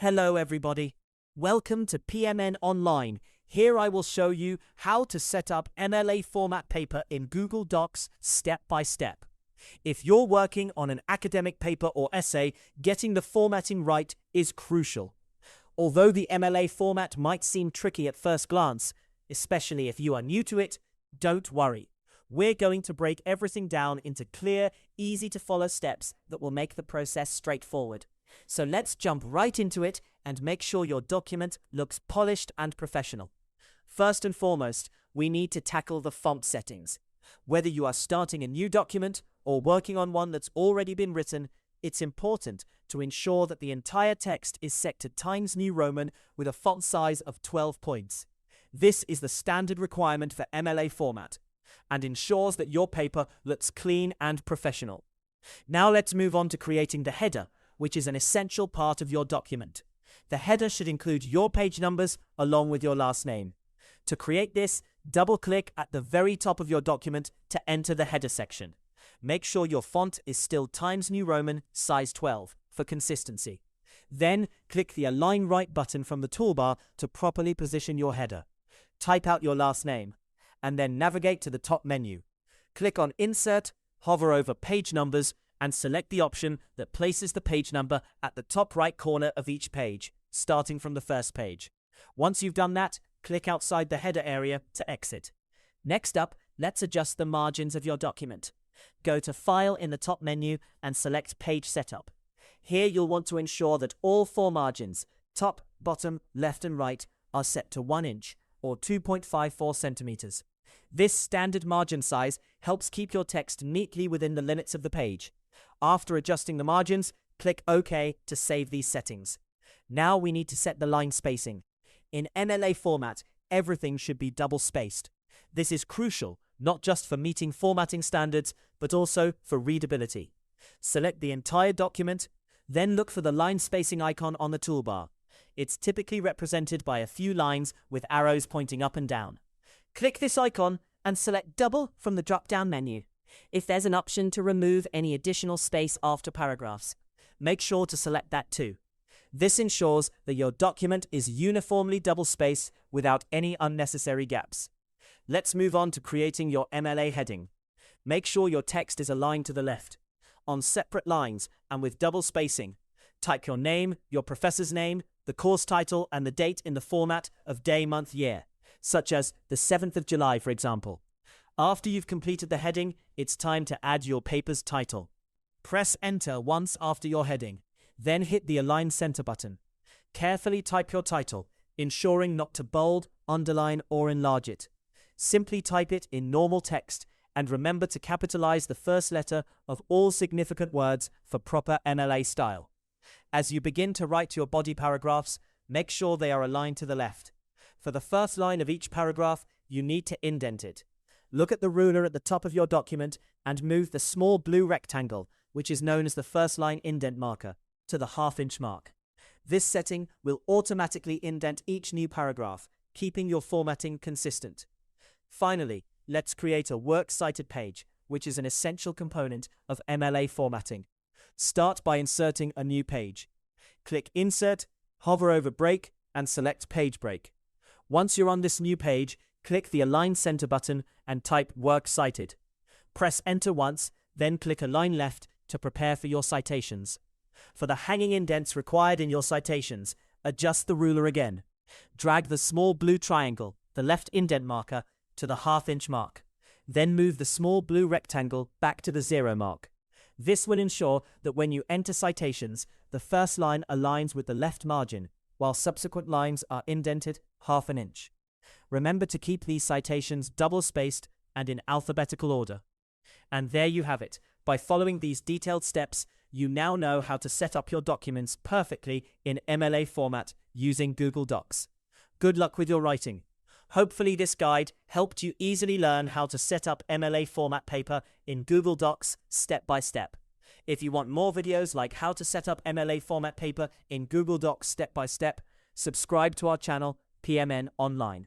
Hello everybody. Welcome to PMN Online. Here I will show you how to set up MLA Format Paper in Google Docs step by step. If you're working on an academic paper or essay, getting the formatting right is crucial. Although the MLA format might seem tricky at first glance, especially if you are new to it, don't worry. We're going to break everything down into clear, easy to follow steps that will make the process straightforward. So let's jump right into it and make sure your document looks polished and professional. First and foremost, we need to tackle the font settings. Whether you are starting a new document or working on one that's already been written, it's important to ensure that the entire text is set to Times New Roman with a font size of 12 points. This is the standard requirement for MLA format and ensures that your paper looks clean and professional. Now let's move on to creating the header, which is an essential part of your document. The header should include your page numbers along with your last name. To create this, double-click at the very top of your document to enter the header section. Make sure your font is still Times New Roman size 12 for consistency. Then click the Align Right button from the toolbar to properly position your header. Type out your last name, and then navigate to the top menu. Click on Insert, hover over Page Numbers, and select the option that places the page number at the top right corner of each page, starting from the first page. Once you've done that, click outside the header area to exit. Next up, let's adjust the margins of your document. Go to File in the top menu and select Page Setup. Here you'll want to ensure that all four margins, top, bottom, left and right, are set to 1 inch or 2.54 centimeters. This standard margin size helps keep your text neatly within the limits of the page. After adjusting the margins, click OK to save these settings. Now we need to set the line spacing. In MLA format, everything should be double-spaced. This is crucial, not just for meeting formatting standards, but also for readability. Select the entire document, then look for the line spacing icon on the toolbar. It's typically represented by a few lines with arrows pointing up and down. Click this icon and select Double from the drop-down menu. If there's an option to remove any additional space after paragraphs, make sure to select that too. This ensures that your document is uniformly double-spaced without any unnecessary gaps. Let's move on to creating your MLA heading. Make sure your text is aligned to the left, on separate lines and with double spacing. Type your name, your professor's name, the course title, and the date in the format of day, month, year, such as the 7th of July, for example. After you've completed the heading, it's time to add your paper's title. Press Enter once after your heading, then hit the Align Center button. Carefully type your title, ensuring not to bold, underline, or enlarge it. Simply type it in normal text, and remember to capitalize the first letter of all significant words for proper MLA style. As you begin to write your body paragraphs, make sure they are aligned to the left. For the first line of each paragraph, you need to indent it. Look at the ruler at the top of your document and move the small blue rectangle, which is known as the first line indent marker, to the ½ inch mark. This setting will automatically indent each new paragraph, keeping your formatting consistent. Finally, let's create a Works Cited page, which is an essential component of MLA formatting. Start by inserting a new page. Click Insert, hover over Break, and select Page Break. Once you're on this new page, click the Align Center button and type Works Cited. Press Enter once, then click Align Left to prepare for your citations. For the hanging indents required in your citations, adjust the ruler again. Drag the small blue triangle, the left indent marker, to the ½ inch mark. Then move the small blue rectangle back to the 0 mark. This will ensure that when you enter citations, the first line aligns with the left margin, while subsequent lines are indented ½ inch. Remember to keep these citations double-spaced and in alphabetical order. And there you have it. By following these detailed steps, you now know how to set up your documents perfectly in MLA format using Google Docs. Good luck with your writing. Hopefully this guide helped you easily learn how to set up MLA format paper in Google Docs step by step. If you want more videos like how to set up MLA format paper in Google Docs step by step, subscribe to our channel PMN Online.